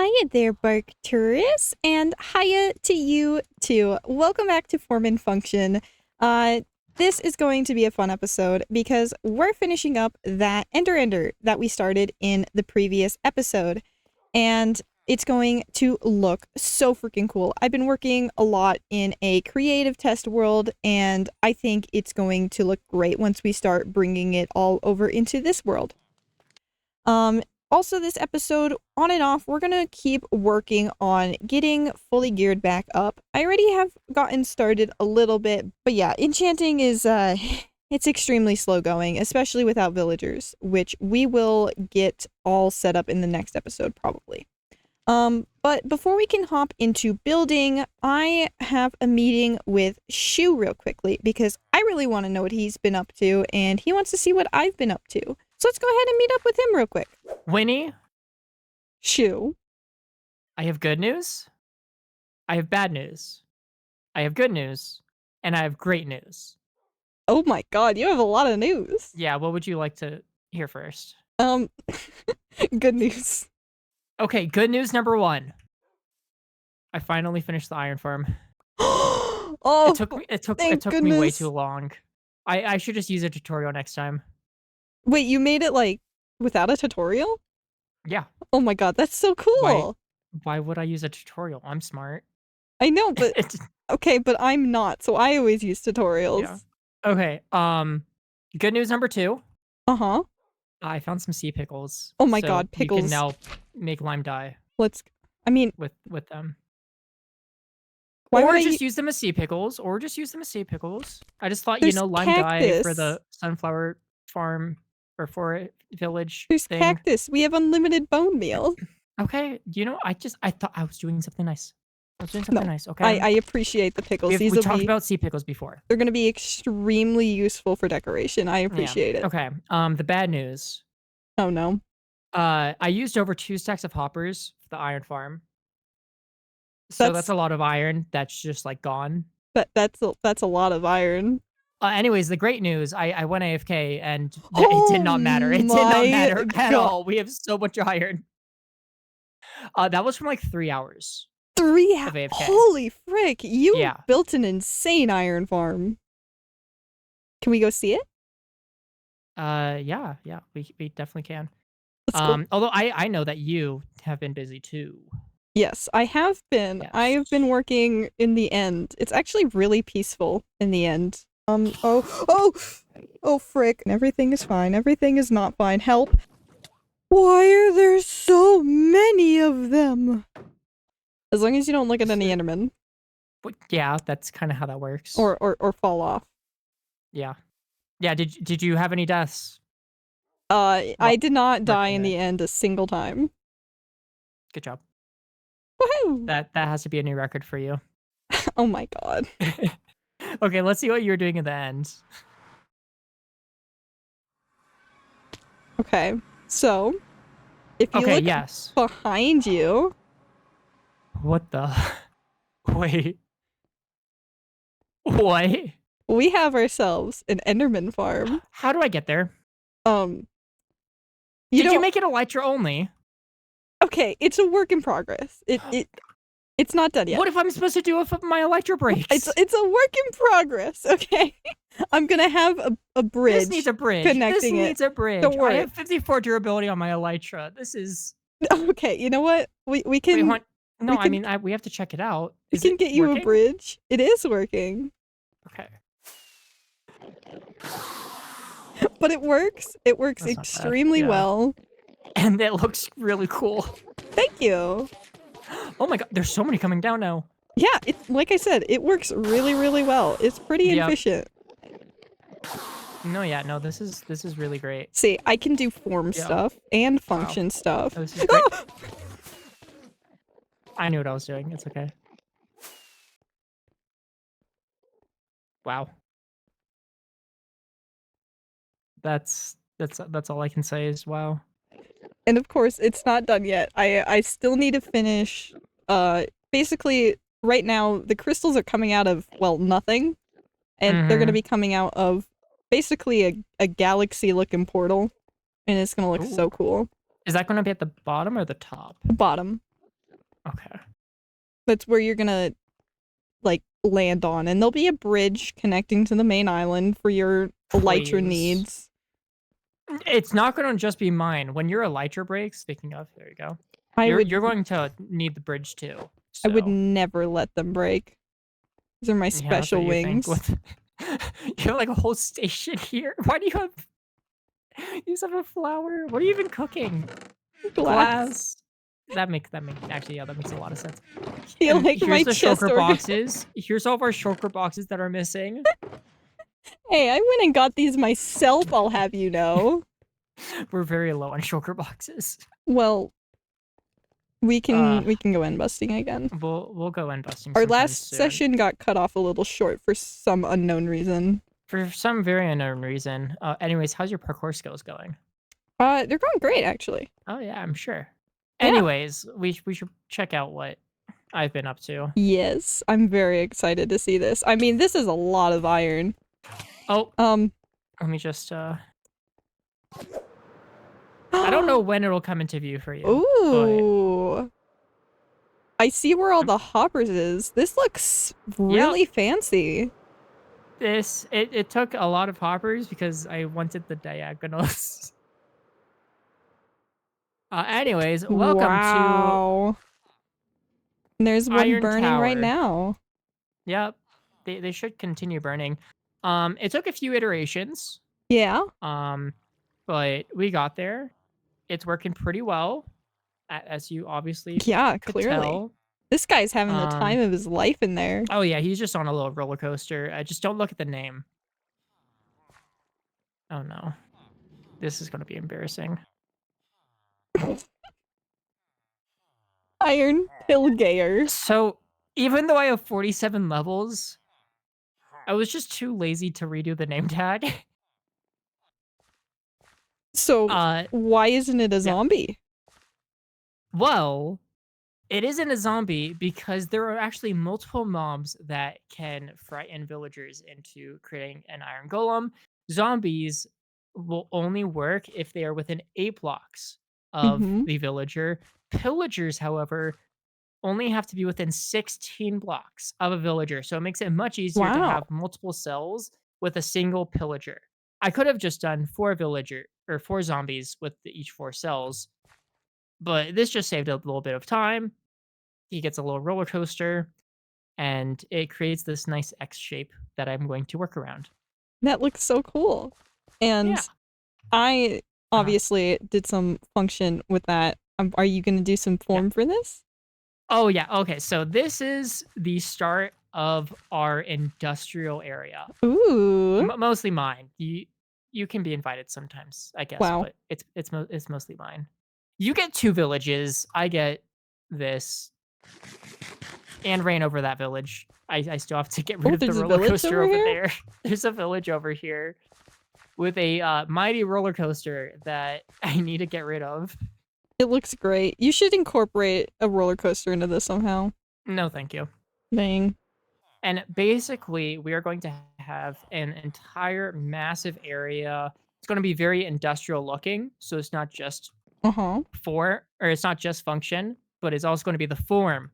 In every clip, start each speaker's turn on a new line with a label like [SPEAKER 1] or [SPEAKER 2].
[SPEAKER 1] Hiya there, Bark Tourists, and hiya to you too. Welcome back to Form and Function. Uh, this is going to be a fun episode because we're finishing up that Ender that we started in the previous episode, and it's going to look so freaking cool. I've been working a lot in a creative test world, and I think it's going to look great once we start bringing it all over into this world. Also, this episode, on and off, we're gonna keep working on getting fully geared back up. I already have gotten started a little bit, but yeah, enchanting is, it's extremely slow going, especially without villagers, which we will get all set up in the next episode, probably. But before we can hop into building, I have a meeting with Shoe real quickly, because I really want to know what he's been up to, and he wants to see what I've been up to. So let's go ahead and meet up with him real quick.
[SPEAKER 2] Winnie,
[SPEAKER 1] Shoe.
[SPEAKER 2] I have good news. I have bad news. I have good news. And I have great news.
[SPEAKER 1] Oh my god, you have a lot of news.
[SPEAKER 2] Yeah, what would you like to hear first?
[SPEAKER 1] Good news.
[SPEAKER 2] Okay, good news number one. I finally finished the iron farm.
[SPEAKER 1] Oh,
[SPEAKER 2] it took me way too long. I should just use a tutorial next time.
[SPEAKER 1] Wait, you made it, like, without a tutorial?
[SPEAKER 2] Yeah.
[SPEAKER 1] Oh my god, that's so cool.
[SPEAKER 2] Why would I use a tutorial? I'm smart.
[SPEAKER 1] I know, but... Okay, but I'm not, so I always use tutorials.
[SPEAKER 2] Yeah. Okay, good news number two.
[SPEAKER 1] Uh-huh.
[SPEAKER 2] I found some sea pickles.
[SPEAKER 1] Oh my god, pickles.
[SPEAKER 2] You can now make lime dye.
[SPEAKER 1] I mean...
[SPEAKER 2] With them.
[SPEAKER 1] Why
[SPEAKER 2] or
[SPEAKER 1] would
[SPEAKER 2] just use them as sea pickles. I just thought,
[SPEAKER 1] There's
[SPEAKER 2] lime dye for the sunflower farm or for a village
[SPEAKER 1] There's
[SPEAKER 2] thing.
[SPEAKER 1] cactus. We have unlimited bone meal.
[SPEAKER 2] Okay, I thought I was doing something nice. Okay?
[SPEAKER 1] I appreciate the pickles.
[SPEAKER 2] We talked about sea pickles before.
[SPEAKER 1] They're going to be extremely useful for decoration. I appreciate it.
[SPEAKER 2] Okay, the bad news.
[SPEAKER 1] Oh no.
[SPEAKER 2] I used over 2 stacks of hoppers for the iron farm. So that's a lot of iron that's just, like, gone.
[SPEAKER 1] That's a lot of iron.
[SPEAKER 2] Anyways, the great news, I went AFK and it did not matter. It did not matter at all. We have so much iron. That was from like 3 hours.
[SPEAKER 1] 3 hours?
[SPEAKER 2] Of AFK.
[SPEAKER 1] Holy frick. You built an insane iron farm. Can we go see it?
[SPEAKER 2] Yeah, we definitely can.
[SPEAKER 1] Let's go.
[SPEAKER 2] Although I know that you have been busy too.
[SPEAKER 1] Yes, I have been.
[SPEAKER 2] Yes.
[SPEAKER 1] I have been working in the end. It's actually really peaceful in the end. Oh, frick. Everything is fine. Everything is not fine. Help. Why are there so many of them? As long as you don't look at any Endermen.
[SPEAKER 2] But yeah, that's kind of how that works.
[SPEAKER 1] Or fall off.
[SPEAKER 2] Yeah. Yeah, did you have any deaths?
[SPEAKER 1] I did not die in the end a single time.
[SPEAKER 2] Good job.
[SPEAKER 1] Woohoo!
[SPEAKER 2] That has to be a new record for you.
[SPEAKER 1] Oh my god.
[SPEAKER 2] Okay, let's see what you were doing at the end.
[SPEAKER 1] Okay, so if you look behind you...
[SPEAKER 2] What the... Wait. What?
[SPEAKER 1] We have ourselves an Enderman farm.
[SPEAKER 2] How do I get there?
[SPEAKER 1] Did
[SPEAKER 2] you make it elytra only?
[SPEAKER 1] Okay, it's a work in progress. It's not done yet.
[SPEAKER 2] What if I'm supposed to do if my elytra breaks?
[SPEAKER 1] It's a work in progress, okay? I'm gonna have a bridge.
[SPEAKER 2] This needs a bridge.
[SPEAKER 1] Connecting
[SPEAKER 2] this needs a bridge.
[SPEAKER 1] Don't worry.
[SPEAKER 2] I have 54 durability on my elytra. This is...
[SPEAKER 1] Okay, you know what? We can...
[SPEAKER 2] Wait, we have to check it out.
[SPEAKER 1] We can get you a bridge. It is working.
[SPEAKER 2] Okay.
[SPEAKER 1] But it works. It works extremely well.
[SPEAKER 2] And it looks really cool.
[SPEAKER 1] Thank you.
[SPEAKER 2] Oh my god, there's so many coming down now.
[SPEAKER 1] Yeah, like I said, it works really, really well. It's pretty efficient.
[SPEAKER 2] No, this is really great.
[SPEAKER 1] See, I can do form stuff and function stuff.
[SPEAKER 2] Oh, this is great. I knew what I was doing. It's okay. Wow. That's all I can say is wow.
[SPEAKER 1] And of course, it's not done yet. I still need to finish, basically, right now, the crystals are coming out of, well, nothing. And they're going to be coming out of, basically, a galaxy-looking portal. And it's going to look so cool.
[SPEAKER 2] Is that going to be at the bottom or the top?
[SPEAKER 1] The bottom.
[SPEAKER 2] Okay.
[SPEAKER 1] That's where you're gonna like land on, and there'll be a bridge connecting to the main island for your elytra
[SPEAKER 2] Please.
[SPEAKER 1] needs.
[SPEAKER 2] It's not going to just be mine. When your elytra breaks, speaking of, there you go.
[SPEAKER 1] I
[SPEAKER 2] You're
[SPEAKER 1] would
[SPEAKER 2] going to need the bridge too.
[SPEAKER 1] I would
[SPEAKER 2] So
[SPEAKER 1] never let them break. These are my
[SPEAKER 2] yeah, that's what
[SPEAKER 1] special
[SPEAKER 2] you think.
[SPEAKER 1] wings.
[SPEAKER 2] With you have like a whole station here. Why do you have? You just have a flower. What are you even cooking?
[SPEAKER 1] Glass.
[SPEAKER 2] Glass. That makes actually, yeah, that makes a lot of sense.
[SPEAKER 1] Feel
[SPEAKER 2] And
[SPEAKER 1] like my
[SPEAKER 2] here's the
[SPEAKER 1] chest
[SPEAKER 2] shulker
[SPEAKER 1] organ.
[SPEAKER 2] boxes. Here's all of our shulker boxes that are missing.
[SPEAKER 1] Hey, I went and got these myself, I'll have you know.
[SPEAKER 2] We're very low on shulker boxes.
[SPEAKER 1] Well, we
[SPEAKER 2] Uh,
[SPEAKER 1] can go end busting again.
[SPEAKER 2] we'll go end busting
[SPEAKER 1] Our
[SPEAKER 2] sometime
[SPEAKER 1] last
[SPEAKER 2] soon.
[SPEAKER 1] session got cut off a little short for some unknown reason.
[SPEAKER 2] For some very unknown reason. Anyways, how's your parkour skills going?
[SPEAKER 1] They're going great actually.
[SPEAKER 2] Oh yeah, I'm sure.
[SPEAKER 1] Yeah.
[SPEAKER 2] Anyways, we should check out what I've been up to.
[SPEAKER 1] Yes, I'm very excited to see this. I mean, this is a lot of iron.
[SPEAKER 2] Oh,
[SPEAKER 1] Um.
[SPEAKER 2] let me just I don't know when it'll come into view for you, but
[SPEAKER 1] Ooh. I see where all the hoppers is. This looks
[SPEAKER 2] yep.
[SPEAKER 1] really fancy.
[SPEAKER 2] It took a lot of hoppers because I wanted the diagonals. Anyways, welcome to
[SPEAKER 1] Wow. There's one
[SPEAKER 2] Iron
[SPEAKER 1] burning right
[SPEAKER 2] Tower.
[SPEAKER 1] now.
[SPEAKER 2] Yep. They should continue burning. It took a few iterations.
[SPEAKER 1] Yeah.
[SPEAKER 2] But we got there. It's working pretty well, as you obviously
[SPEAKER 1] Yeah,
[SPEAKER 2] could
[SPEAKER 1] clearly.
[SPEAKER 2] tell.
[SPEAKER 1] This guy's having the time of his life in there.
[SPEAKER 2] Oh yeah, he's just on a little roller coaster. Just don't look at the name. Oh no. This is going to be embarrassing.
[SPEAKER 1] Iron Pilgayer.
[SPEAKER 2] So, even though I have 47 levels, I was just too lazy to redo the name tag.
[SPEAKER 1] So, why isn't it a
[SPEAKER 2] Yeah.
[SPEAKER 1] zombie?
[SPEAKER 2] Well, it isn't a zombie because there are actually multiple mobs that can frighten villagers into creating an iron golem. Zombies will only work if they are within 8 blocks of
[SPEAKER 1] Mm-hmm.
[SPEAKER 2] the villager. Pillagers, however, only have to be within 16 blocks of a villager, so it makes it much easier to
[SPEAKER 1] Wow.
[SPEAKER 2] have multiple cells with a single pillager. I could have just done 4 villager or 4 zombies with each 4 cells, but this just saved a little bit of time. He gets a little roller coaster, and it creates this nice X shape that I'm going to work around.
[SPEAKER 1] That looks so cool.
[SPEAKER 2] Yeah.
[SPEAKER 1] And I
[SPEAKER 2] Uh-huh.
[SPEAKER 1] obviously did some function with that. Are you going to do some
[SPEAKER 2] Yeah.
[SPEAKER 1] form for this?
[SPEAKER 2] Oh, yeah. Okay. So this is the start of our industrial area.
[SPEAKER 1] Ooh.
[SPEAKER 2] Mostly mine. You can be invited sometimes, I guess,
[SPEAKER 1] Wow.
[SPEAKER 2] but it's mostly mine. You get 2 villages. I get this and reign over that village. I still have to get rid
[SPEAKER 1] Oh,
[SPEAKER 2] of the
[SPEAKER 1] there's a
[SPEAKER 2] roller
[SPEAKER 1] village
[SPEAKER 2] coaster
[SPEAKER 1] over
[SPEAKER 2] over
[SPEAKER 1] here?
[SPEAKER 2] there. There's a village over here with a mighty roller coaster that I need to get rid of.
[SPEAKER 1] It looks great. You should incorporate a roller coaster into this somehow.
[SPEAKER 2] No, thank you.
[SPEAKER 1] Dang.
[SPEAKER 2] And basically, we are going to have an entire massive area. It's going to be very industrial looking, so it's not just
[SPEAKER 1] Uh-huh.
[SPEAKER 2] it's not just function, but it's also going to be the form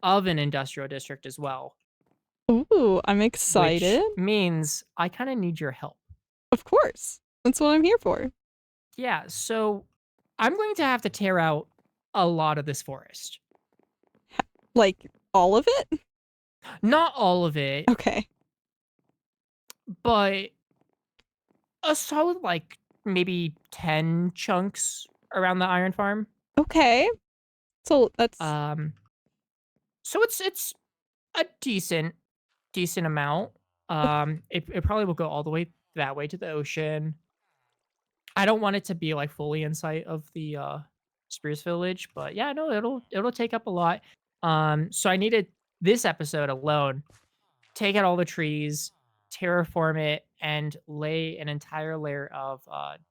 [SPEAKER 2] of an industrial district as well,
[SPEAKER 1] Ooh, I'm
[SPEAKER 2] which
[SPEAKER 1] excited.
[SPEAKER 2] means I kind of need your help.
[SPEAKER 1] Of course. That's what I'm here for.
[SPEAKER 2] Yeah, so I'm going to have to tear out a lot of this forest.
[SPEAKER 1] Like, all of it?
[SPEAKER 2] Not all of it,
[SPEAKER 1] Okay.
[SPEAKER 2] but a solid like maybe 10 chunks around the iron farm.
[SPEAKER 1] Okay. So that's
[SPEAKER 2] Um so it's a decent amount. It probably will go all the way that way to the ocean. I don't want it to be like fully in sight of the Spears Village, but yeah, no, it'll take up a lot. So I needed this episode alone, take out all the trees, terraform it, and lay an entire layer of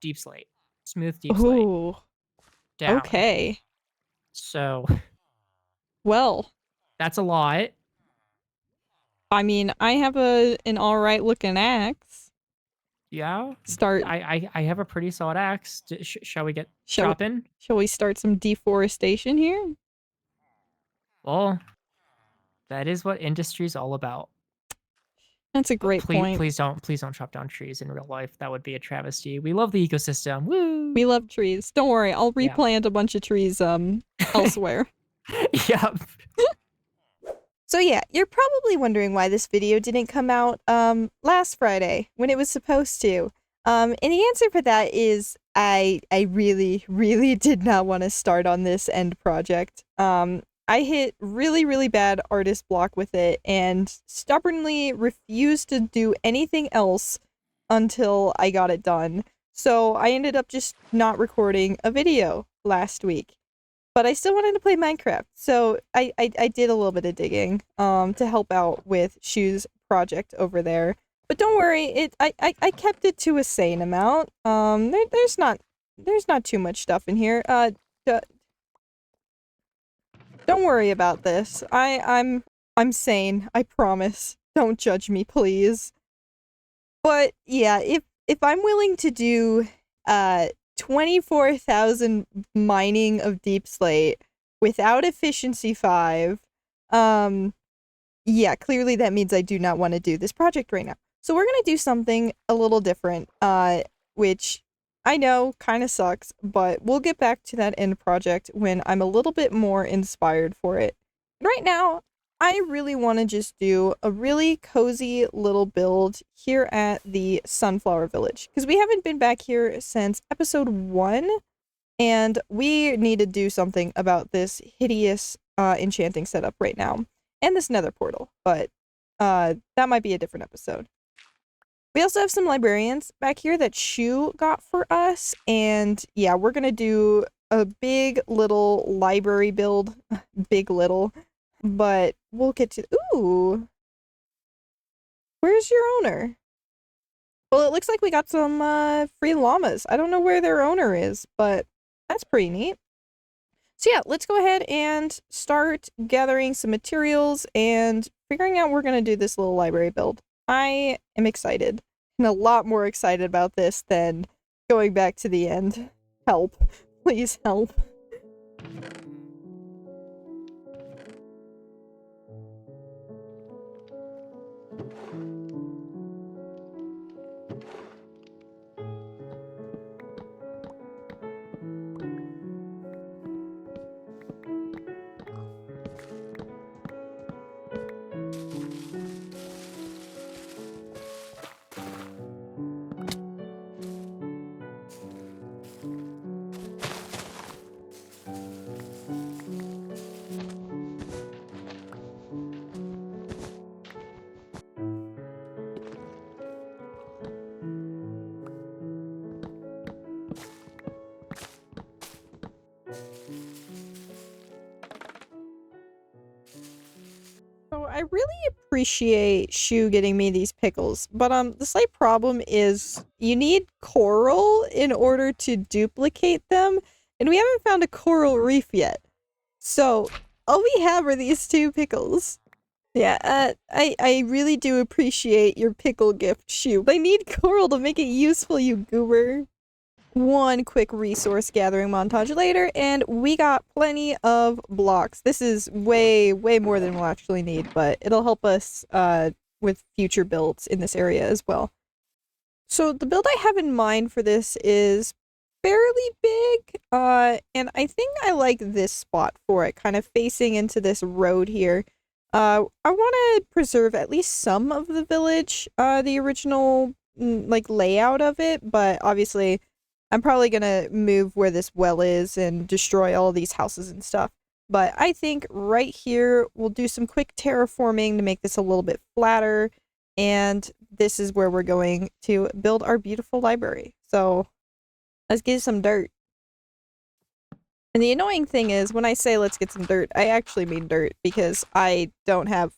[SPEAKER 2] deep slate, smooth deep slate
[SPEAKER 1] ooh.
[SPEAKER 2] down.
[SPEAKER 1] Okay.
[SPEAKER 2] So
[SPEAKER 1] Well,
[SPEAKER 2] that's a lot.
[SPEAKER 1] I mean, I have an alright looking axe.
[SPEAKER 2] Yeah,
[SPEAKER 1] Start
[SPEAKER 2] I have a pretty solid axe. Shall we get
[SPEAKER 1] shall we
[SPEAKER 2] chopping?
[SPEAKER 1] shall we start some deforestation here?
[SPEAKER 2] Well, that is what industry's all about.
[SPEAKER 1] That's a
[SPEAKER 2] But
[SPEAKER 1] great point.
[SPEAKER 2] please don't chop down trees in real life. That would be a travesty. We love the ecosystem. Woo!
[SPEAKER 1] We love trees. Don't worry, I'll
[SPEAKER 2] Yeah.
[SPEAKER 1] replant a bunch of trees elsewhere.
[SPEAKER 2] Yep.
[SPEAKER 1] So yeah, you're probably wondering why this video didn't come out last Friday when it was supposed to. And the answer for that is I really, really did not want to start on this end project. I hit really bad artist block with it and stubbornly refused to do anything else until I got it done. So I ended up just not recording a video last week. But I still wanted to play Minecraft, so I did a little bit of digging to help out with Shoe's project over there. But don't worry, I kept it to a sane amount. There's not too much stuff in here. Don't worry about this. I'm sane. I promise. Don't judge me, please. But yeah, if I'm willing to do 24,000 mining of deep slate without efficiency 5, yeah, clearly that means I do not want to do this project right now. So we're gonna do something a little different, which I know kind of sucks, but we'll get back to that end project when I'm a little bit more inspired for it. Right now, I really want to just do a really cozy little build here at the Sunflower Village, because we haven't been back here since episode 1, and we need to do something about this hideous enchanting setup right now, and this nether portal, but that might be a different episode. We also have some librarians back here that Shoe got for us, and yeah, we're gonna do a big little library build. Big little. But we'll get to... Ooh! Where's your owner? Well, it looks like we got some free llamas. I don't know where their owner is, but that's pretty neat. So yeah, let's go ahead and start gathering some materials and figuring out we're going to do this little library build. I am excited. And a lot more excited about this than going back to the end. Help. Please help. So I really appreciate Shoe getting me these pickles, but the slight problem is you need coral in order to duplicate them, and we haven't found a coral reef yet. So all we have are these 2 pickles. Yeah, I really do appreciate your pickle gift, Shoe. I need coral to make it useful, you goober. One quick resource gathering montage later, and we got plenty of blocks. This is way more than we'll actually need, but it'll help us with future builds in this area as well. So the build I have in mind for this is fairly big, and I think I like this spot for it, kind of facing into this road here. I want to preserve at least some of the village, the original like layout of it, but obviously I'm probably gonna move where this well is and destroy all these houses and stuff. But I think right here we'll do some quick terraforming to make this a little bit flatter, and this is where we're going to build our beautiful library. So let's get some dirt. And the annoying thing is, when I say let's get some dirt, I actually mean dirt, because I don't have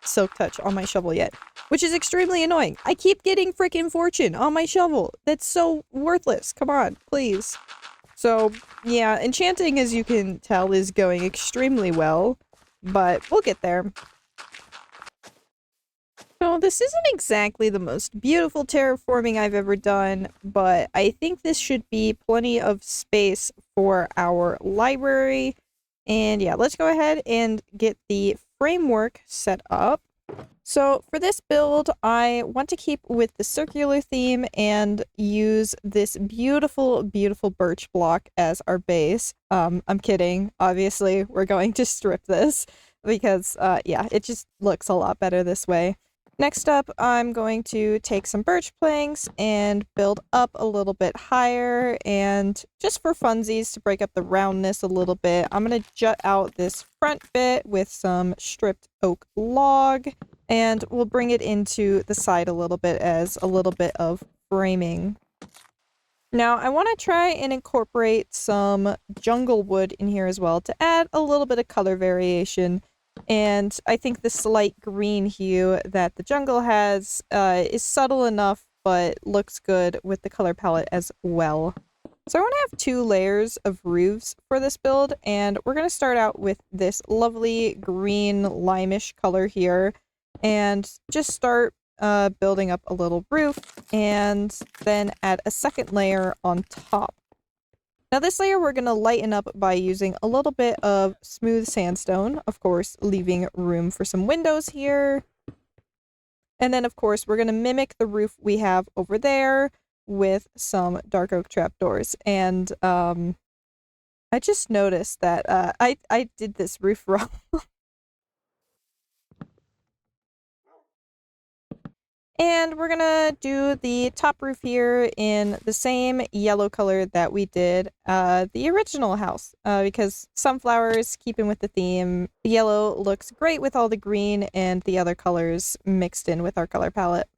[SPEAKER 1] silk touch on my shovel yet, which is extremely annoying. I keep getting freaking fortune on my shovel. That's so worthless. Come on, please. So yeah, enchanting, as you can tell, is going extremely well, but we'll get there. So this isn't exactly the most beautiful terraforming I've ever done, but I think this should be plenty of space for our library. And yeah, let's go ahead and get the framework set up. So for this build, I want to keep with the circular theme and use this beautiful, beautiful birch block as our base. I'm kidding. Obviously, we're going to strip this because, yeah, it just looks a lot better this way. Next up, I'm going to take some birch planks and build up a little bit higher, and just for funsies to break up the roundness a little bit, I'm going to jut out this front bit with some stripped oak log, and we'll bring it into the side a little bit as a little bit of framing. Now, I want to try and incorporate some jungle wood in here as well to add a little bit of color variation. And I think the slight green hue that the jungle has is subtle enough, but looks good with the color palette as well. So I want to have 2 layers of roofs for this build, and we're going to start out with this lovely green limeish color here, and just start building up a little roof, and then add a second layer on top. Now this layer we're going to lighten up by using a little bit of smooth sandstone, of course, leaving room for some windows here. And then, of course, we're going to mimic the roof we have over there with some dark oak trapdoors. And I just noticed that I did this roof wrong. And we're gonna do the top roof here in the same yellow color that we did the original house, because sunflowers, keeping with the theme, the yellow looks great with all the green and the other colors mixed in with our color palette.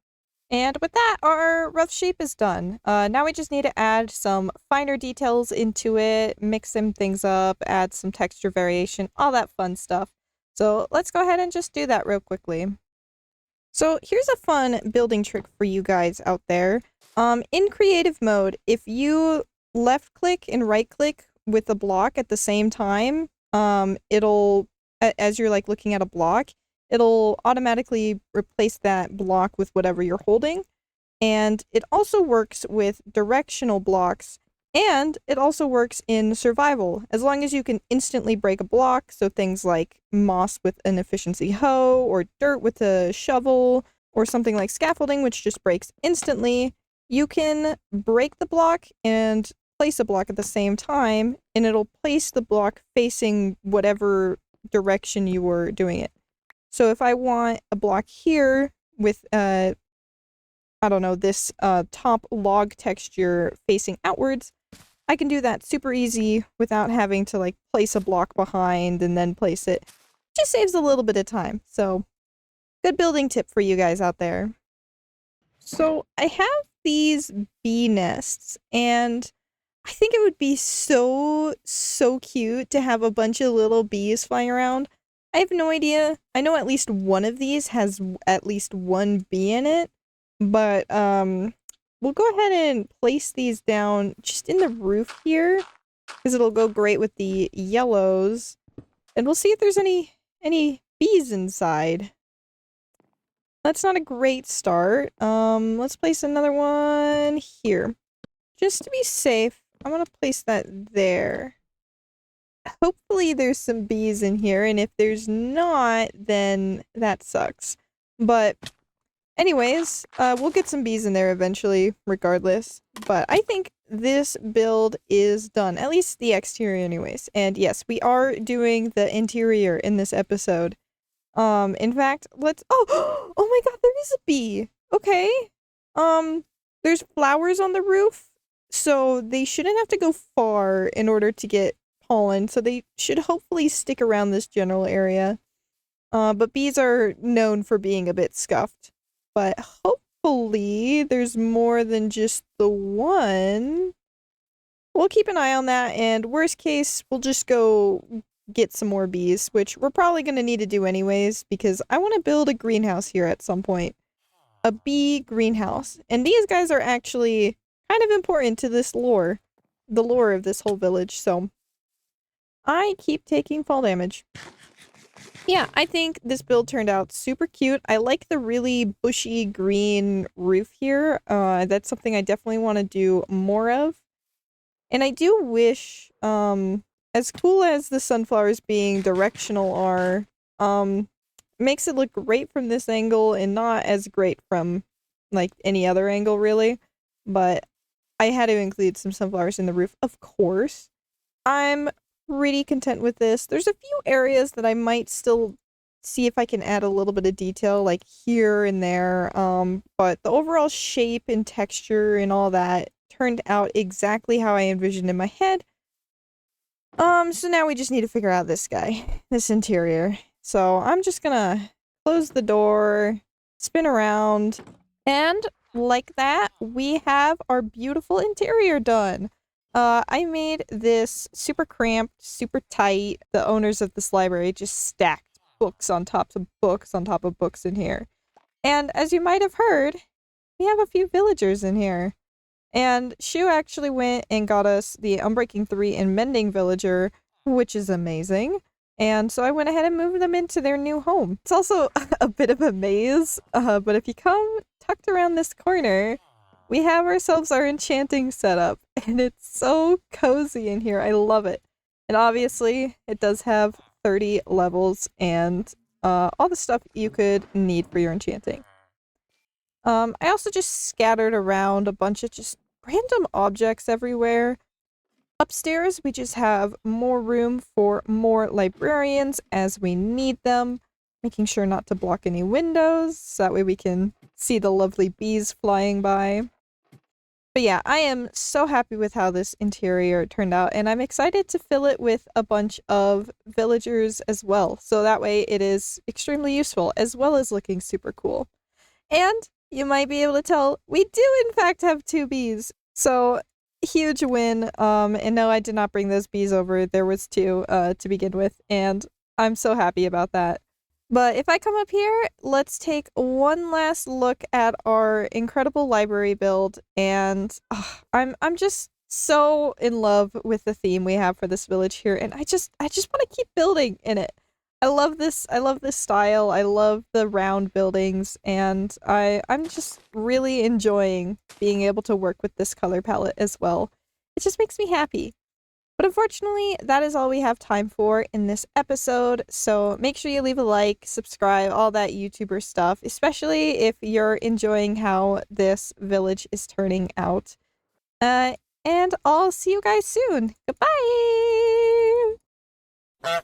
[SPEAKER 1] And with that, our rough shape is done. Now we just need to add some finer details into it, mix some things up, add some texture variation, all that fun stuff. So let's go ahead and just do that real quickly. So here's a fun building trick for you guys out there. In creative mode, if you left click and right click with a block at the same time, it'll, as you're like looking at a block, it'll automatically replace that block with whatever you're holding. And it also works with directional blocks, and it also works in survival, as long as you can instantly break a block, so things like moss with an efficiency hoe, or dirt with a shovel, or something like scaffolding, which just breaks instantly. You can break the block and place a block at the same time, and it'll place the block facing whatever direction you were doing it. So if I want a block here with, I don't know, this top log texture facing outwards, I can do that super easy without having to like place a block behind and then place it. Just saves a little bit of time. So good building tip for you guys out there. So I have these bee nests, and I think it would be so cute to have a bunch of little bees flying around. I have no idea. I know at least one of these has at least one bee in it, but we'll go ahead and place these down just in the roof here, because it'll go great with the yellows. And we'll see if there's any bees inside. That's not a great start. Let's place another one here. Just to be safe, I'm gonna place that there. Hopefully there's some bees in here, and if there's not, then that sucks. But anyways, we'll get some bees in there eventually, regardless. But I think this build is done. At least the exterior anyways. And yes, we are doing the interior in this episode. In fact, let's... Oh! Oh my god, there is a bee! Okay. There's flowers on the roof, so they shouldn't have to go far in order to get pollen, so they should hopefully stick around this general area. But bees are known for being a bit scuffed. But hopefully there's more than just the one. We'll keep an eye on that, and worst case, we'll just go get some more bees, which we're probably going to need to do anyways, because I want to build a greenhouse here at some point. A bee greenhouse. And these guys are actually kind of important to this lore. The lore of this whole village, so I keep taking fall damage. Yeah, I think this build turned out super cute. I like the really bushy green roof here. That's something I definitely want to do more of. And I do wish, as cool as the sunflowers being directional are, makes it look great from this angle and not as great from, like, any other angle, really. But I had to include some sunflowers in the roof, of course. I'm pretty content with this. There's a few areas that I might still see if I can add a little bit of detail, like here and there, but the overall shape and texture and all that turned out exactly how I envisioned in my head. So now we just need to figure out this guy, this interior. So I'm just gonna close the door, spin around, and like that, we have our beautiful interior done. I made this super cramped, super tight. The owners of this library just stacked books on top of books on top of books in here. And as you might have heard, we have a few villagers in here. And Shoe actually went and got us the Unbreaking 3 and Mending Villager, which is amazing. And so I went ahead and moved them into their new home. It's also a bit of a maze, but if you come tucked around this corner, we have ourselves our enchanting setup. And it's so cozy in here. I love it. And obviously, it does have 30 levels and all the stuff you could need for your enchanting. I also just scattered around a bunch of just random objects everywhere. Upstairs, we just have more room for more librarians as we need them, making sure not to block any windows, so that way we can see the lovely bees flying by. But yeah, I am so happy with how this interior turned out, and I'm excited to fill it with a bunch of villagers as well, so that way it is extremely useful, as well as looking super cool. And you might be able to tell, we do in fact have 2 bees. So, huge win. And no, I did not bring those bees over. There was 2 to begin with, and I'm so happy about that. But if I come up here, let's take one last look at our incredible library build, and I'm just so in love with the theme we have for this village here, and I just want to keep building in it. I love this style. I love the round buildings, and I'm just really enjoying being able to work with this color palette as well. It just makes me happy. But unfortunately, that is all we have time for in this episode, so make sure you leave a like, subscribe, all that YouTuber stuff, especially if you're enjoying how this village is turning out. And I'll see you guys soon. Goodbye!